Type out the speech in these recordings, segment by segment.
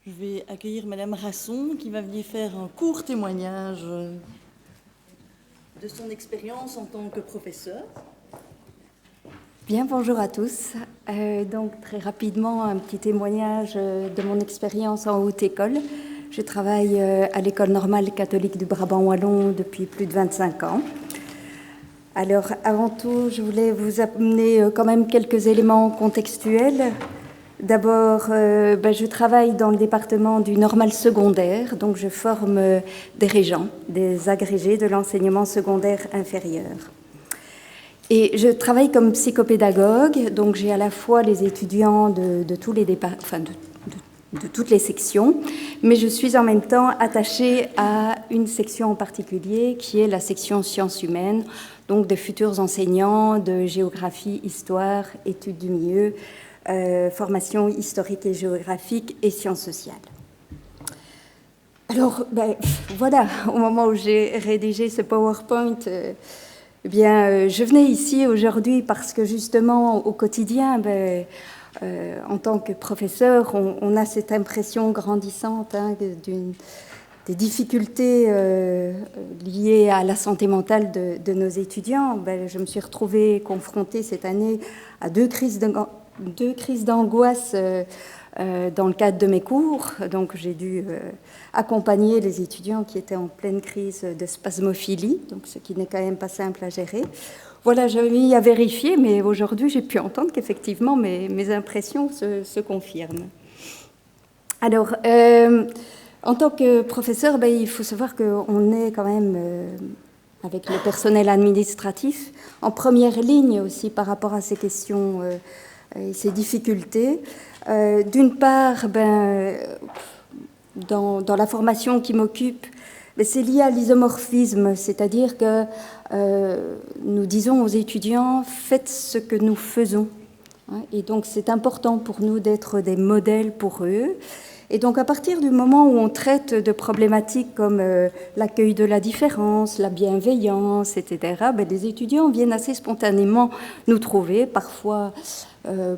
Je vais accueillir Madame Rasson qui va venir faire un court témoignage de son expérience en tant que professeur. Bien, bonjour à tous. Donc très rapidement, un petit témoignage de mon expérience en haute école. Je travaille à l'école normale catholique du Brabant wallon depuis plus de 25 ans. Alors avant tout, je voulais vous amener quand même quelques éléments contextuels. D'abord, je travaille dans le département du normal secondaire, donc je forme des régents, des agrégés de l'enseignement secondaire inférieur. Et je travaille comme psychopédagogue, donc j'ai à la fois les étudiants de tous les de toutes les sections, mais je suis en même temps attachée à une section en particulier qui est la section sciences humaines, donc de futurs enseignants de géographie, histoire, études du milieu, formation historique et géographique et sciences sociales. Alors, voilà, au moment où j'ai rédigé ce PowerPoint, je venais ici aujourd'hui parce que justement, au quotidien, en tant que professeur, on a cette impression grandissante des difficultés liées à la santé mentale de nos étudiants. Je me suis retrouvée confrontée cette année à deux crises d'angoisse dans le cadre de mes cours. Donc j'ai dû accompagner les étudiants qui étaient en pleine crise de spasmophilie, donc ce qui n'est quand même pas simple à gérer. Voilà, j'avais mis à vérifier, mais aujourd'hui j'ai pu entendre qu'effectivement mes impressions se confirment. Alors, en tant que professeur, il faut savoir qu'on est quand même, avec le personnel administratif, en première ligne aussi par rapport à ces questions et ces difficultés. D'une part, dans la formation qui m'occupe, c'est lié à l'isomorphisme, c'est-à-dire que nous disons aux étudiants, faites ce que nous faisons. Et donc c'est important pour nous d'être des modèles pour eux. Et donc à partir du moment où on traite de problématiques comme l'accueil de la différence, la bienveillance, etc., les étudiants viennent assez spontanément nous trouver, parfois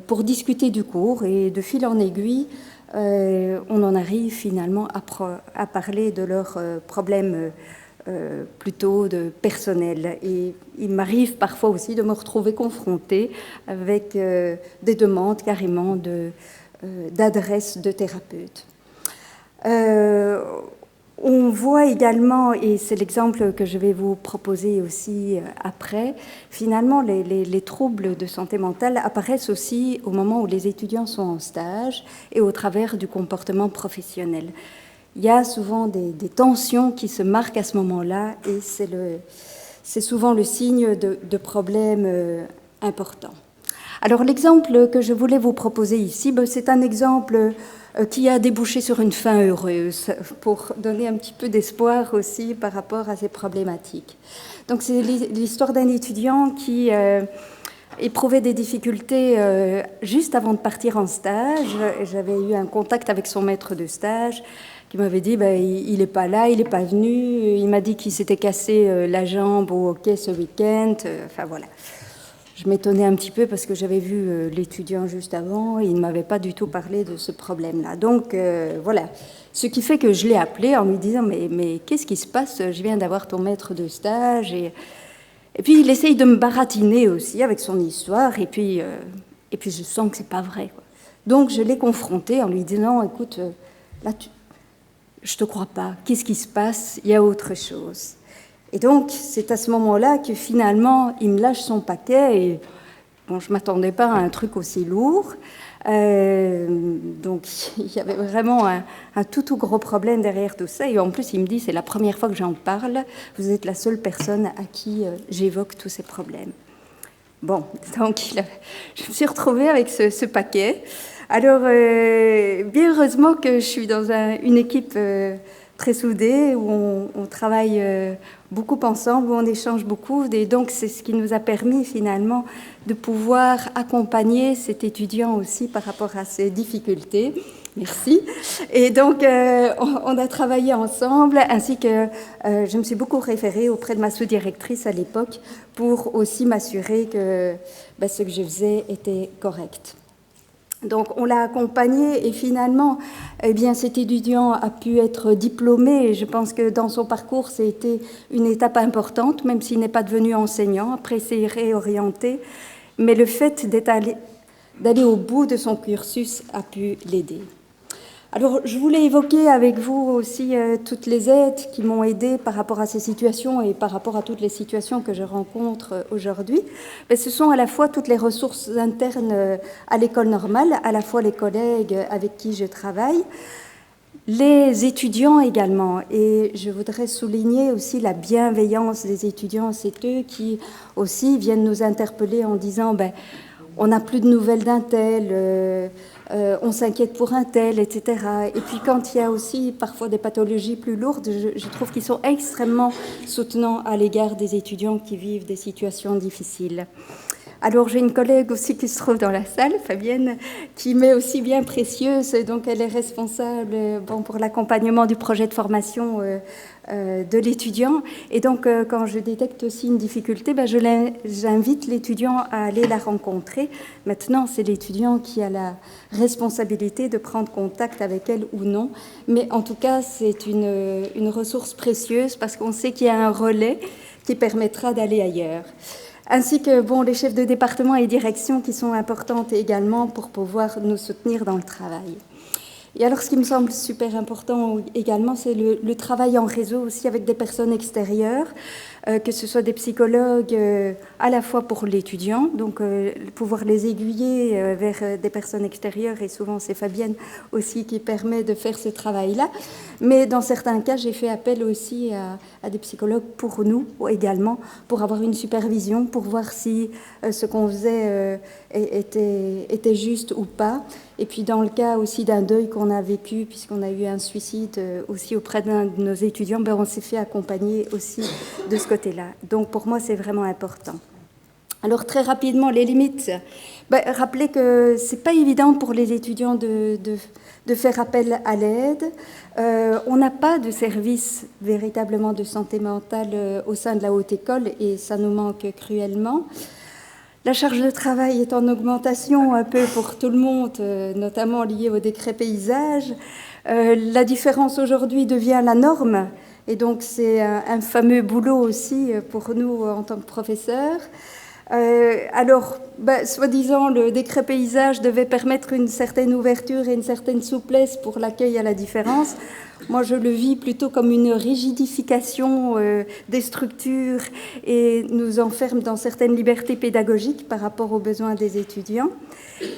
pour discuter du cours, et de fil en aiguille, on en arrive finalement à parler de leurs problèmes plutôt personnels. Et il m'arrive parfois aussi de me retrouver confrontée avec des demandes carrément d'adresse de thérapeutes. On voit également, et c'est l'exemple que je vais vous proposer aussi après, finalement les troubles de santé mentale apparaissent aussi au moment où les étudiants sont en stage et au travers du comportement professionnel. Il y a souvent des tensions qui se marquent à ce moment-là et c'est souvent le signe de problèmes importants. Alors l'exemple que je voulais vous proposer ici, c'est un exemple qui a débouché sur une fin heureuse, pour donner un petit peu d'espoir aussi par rapport à ces problématiques. Donc c'est l'histoire d'un étudiant qui éprouvait des difficultés juste avant de partir en stage. J'avais eu un contact avec son maître de stage qui m'avait dit il n'est pas là, il n'est pas venu, il m'a dit qu'il s'était cassé la jambe au hockey ce week-end, enfin voilà. Je m'étonnais un petit peu parce que j'avais vu l'étudiant juste avant et il ne m'avait pas du tout parlé de ce problème-là. Donc voilà, ce qui fait que je l'ai appelé en lui disant mais qu'est-ce qui se passe? Je viens d'avoir ton maître de stage et puis il essaye de me baratiner aussi avec son histoire et puis je sens que c'est pas vrai, quoi. Donc je l'ai confronté en lui disant écoute, là je te crois pas, qu'est-ce qui se passe? Il y a autre chose. Et donc, c'est à ce moment-là que finalement, il me lâche son paquet et je ne m'attendais pas à un truc aussi lourd. Donc, il y avait vraiment un tout gros problème derrière tout ça. Et en plus, il me dit, c'est la première fois que j'en parle, vous êtes la seule personne à qui j'évoque tous ces problèmes. Bon, donc, je me suis retrouvée avec ce paquet. Alors, bien heureusement que je suis dans une équipe très soudée, où on travaille beaucoup ensemble, où on échange beaucoup. Et donc, c'est ce qui nous a permis finalement de pouvoir accompagner cet étudiant aussi par rapport à ses difficultés. Merci. Et donc, on a travaillé ensemble, ainsi que je me suis beaucoup référée auprès de ma sous-directrice à l'époque pour aussi m'assurer que ce que je faisais était correct. Donc on l'a accompagné et finalement, eh bien, cet étudiant a pu être diplômé et je pense que dans son parcours, ça a été une étape importante, même s'il n'est pas devenu enseignant, après il s'est réorienté. Mais le fait d'aller au bout de son cursus a pu l'aider. Alors, je voulais évoquer avec vous aussi toutes les aides qui m'ont aidée par rapport à ces situations et par rapport à toutes les situations que je rencontre aujourd'hui. Mais ce sont à la fois toutes les ressources internes à l'école normale, à la fois les collègues avec qui je travaille, les étudiants également. Et je voudrais souligner aussi la bienveillance des étudiants. C'est eux qui aussi viennent nous interpeller en disant on n'a plus de nouvelles d'un tel, on s'inquiète pour un tel, etc. Et puis quand il y a aussi parfois des pathologies plus lourdes, je trouve qu'ils sont extrêmement soutenants à l'égard des étudiants qui vivent des situations difficiles. Alors j'ai une collègue aussi qui se trouve dans la salle, Fabienne, qui m'est aussi bien précieuse, donc elle est responsable pour l'accompagnement du projet de formation de l'étudiant. Et donc quand je détecte aussi une difficulté, j'invite l'étudiant à aller la rencontrer. Maintenant, c'est l'étudiant qui a la responsabilité de prendre contact avec elle ou non. Mais en tout cas, c'est une ressource précieuse parce qu'on sait qu'il y a un relais qui permettra d'aller ailleurs. Ainsi que les chefs de département et direction qui sont importantes également pour pouvoir nous soutenir dans le travail. Et alors, ce qui me semble super important également, c'est le travail en réseau aussi avec des personnes extérieures, que ce soit des psychologues à la fois pour l'étudiant, donc pouvoir les aiguiller vers des personnes extérieures, et souvent c'est Fabienne aussi qui permet de faire ce travail-là. Mais dans certains cas, j'ai fait appel aussi à des psychologues pour nous également, pour avoir une supervision, pour voir si ce qu'on faisait était juste ou pas. Et puis dans le cas aussi d'un deuil qu'on a vécu, puisqu'on a eu un suicide aussi auprès d'un de nos étudiants, on s'est fait accompagner aussi de ce côté-là. Donc pour moi, c'est vraiment important. Alors très rapidement, les limites. Rappelez que c'est pas évident pour les étudiants de faire appel à l'aide. On n'a pas de service véritablement de santé mentale au sein de la haute école et ça nous manque cruellement. La charge de travail est en augmentation un peu pour tout le monde, notamment liée au décret paysage. La différence aujourd'hui devient la norme, et donc c'est un fameux boulot aussi pour nous en tant que professeurs. Alors, soi-disant, le décret paysage devait permettre une certaine ouverture et une certaine souplesse pour l'accueil à la différence. Moi, je le vis plutôt comme une rigidification des structures et nous enferme dans certaines libertés pédagogiques par rapport aux besoins des étudiants.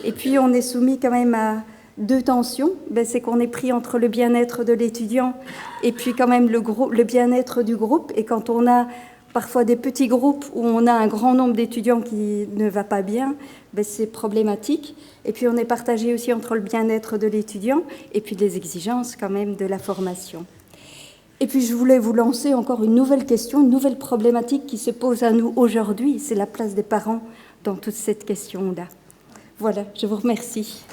Et puis, on est soumis quand même à deux tensions. C'est qu'on est pris entre le bien-être de l'étudiant et puis quand même le bien-être du groupe. Et quand on a parfois des petits groupes où on a un grand nombre d'étudiants qui ne va pas bien, c'est problématique. Et puis on est partagé aussi entre le bien-être de l'étudiant et puis les exigences quand même de la formation. Et puis je voulais vous lancer encore une nouvelle question, une nouvelle problématique qui se pose à nous aujourd'hui, c'est la place des parents dans toute cette question-là. Voilà, je vous remercie.